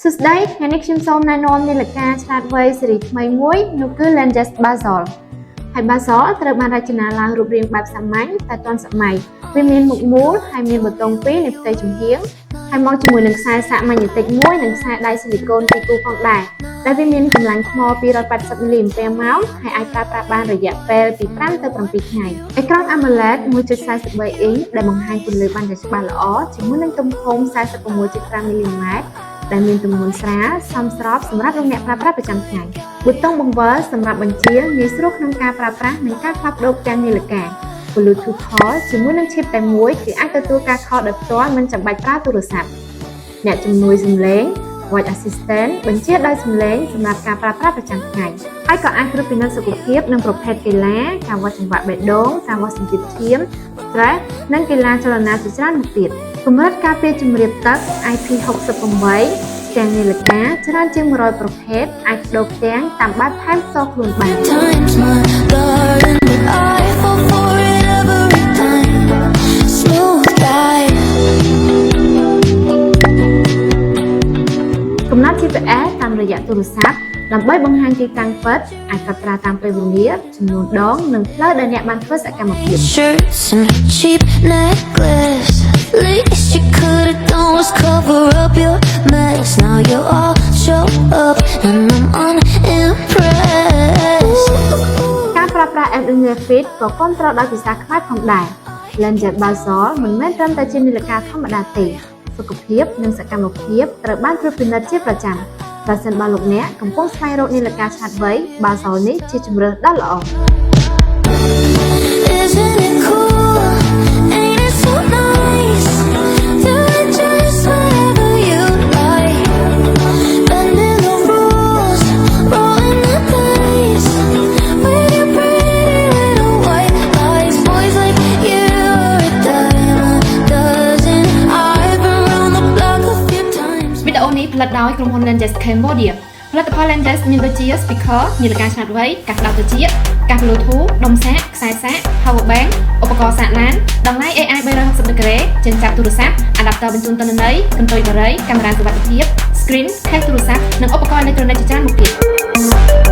សួស្តីថ្ងៃនេះខ្ញុំសូមណែនាំនាឡិកាឆ្លាតវៃស៊េរីថ្មីមួយនោះគឺ Langes Basel ហើយ Basel ត្រូវបានរចនាឡើងរូបរាងបែបសាមញ្ញតែទាន់សម័យវាមានមុខមូលហើយមានប៊ូតុង2នៅផ្ទៃចំហៀងហើយមកជាមួយនឹងខ្សែសាកម៉ាញ៉េទិកមួយនិងខ្សែដៃស៊ីលីកូនពីរគូផងដែរដែលវាមានកម្លាំងថ្ម280 មីលីអាំពែម៉ោងហើយអាចប្រើប្រាស់បានរយៈពេលពី5ទៅ7ថ្ងៃអេក្រង់ AMOLED 1.43 អ៊ីងដែលបង្ហាញពន្លឺបានយ៉ាងច្បាស់ល្អជាមួយនឹងទំហំ 46.5 មីលីម៉ែត្រដែលមានទម្ងន់ស្រាលសមស្របសម្រាប់លោកអ្នកប្រើប្រាស់ប្រចាំថ្ងៃប៊ូតុងបង្វិលសម្រាប់បញ្ជាងាយស្រួលក្នុងការប្រើប្រាស់និងការផ្លាស់ប្ដូរទាំងនាឡិកា Bluetooth Call ជាមួយនឹង chip តែមួយគឺអាចទទួលការខលដោយផ្ទាល់មិនចាំបាច់ប្រើទូរស័ព្ទអ្នកជំនួយសំឡេង Voice Assistant បញ្ជាដោយសំឡេងសម្រាប់ការប្រើប្រាស់ប្រចាំថ្ងៃហើយក៏អាចត្រួតពិនិត្យសុខភាពនិងប្រភេទកីឡាការវាស់ចង្វាក់បេះដូងការវាស់សម្ពាធឈាម stress និងកីឡាចលនាជាច្រើនមុខទៀតកម្រិតការពារជម្រាបទឹក IP68 ទាំងនាឡិកាច្រើនជាង100ប្រភេទអាចបដូរផ្ទាំងតាមបែបផែនផ្ទាល់ខ្លួនបានកំណត់ GPS តាមរយៈទូរស័ព្ទដើម្បីបង្ហាញទីតាំងពិតអាចកត់ត្រាតាមពេលវេលាចំនួនដងនិងផ្លូវដែលអ្នកបានធ្វើសកម្មភាពការប្រើប្រាស់ app Fit ក៏គាំទ្រដោយភាសាខ្មែរផងដែរ Langes Basel មិនមែនត្រឹមតែជានាឡិកាធម្មតាទេសុខភាពនិងសកម្មភាពត្រូវបានត្រួតពិនិត្យជាប្រចាំប្រសិនបើលោកអ្នកកំពុងស្វែងរកនាឡិកាឆ្លាតវៃ Basel នេះជាជម្រើសដ៏ល្អផលិតដោយក្រុមហ៊ុន Langes Cambodia ផលិតផល Langes មានដូចជា speaker នាឡិកាឆ្លាតវៃកាសក្តៅត្រចៀកកាស Bluetooth ដុំសាកខ្សែសាក power bank ឧបករណ៍សាកឡានដង្លៃ AI 360 ដឺក្រេចិញ្ចែកទូរស័ព្ទ adapter បញ្ជូនទិន្នន័យកន្ទុយបារីកាមេរ៉ាសុវត្ថិភាព screen ខេសទូរស័ព្ទនិងឧបករណ៍អេឡិចត្រូនិកជាច្រើនមុខទៀត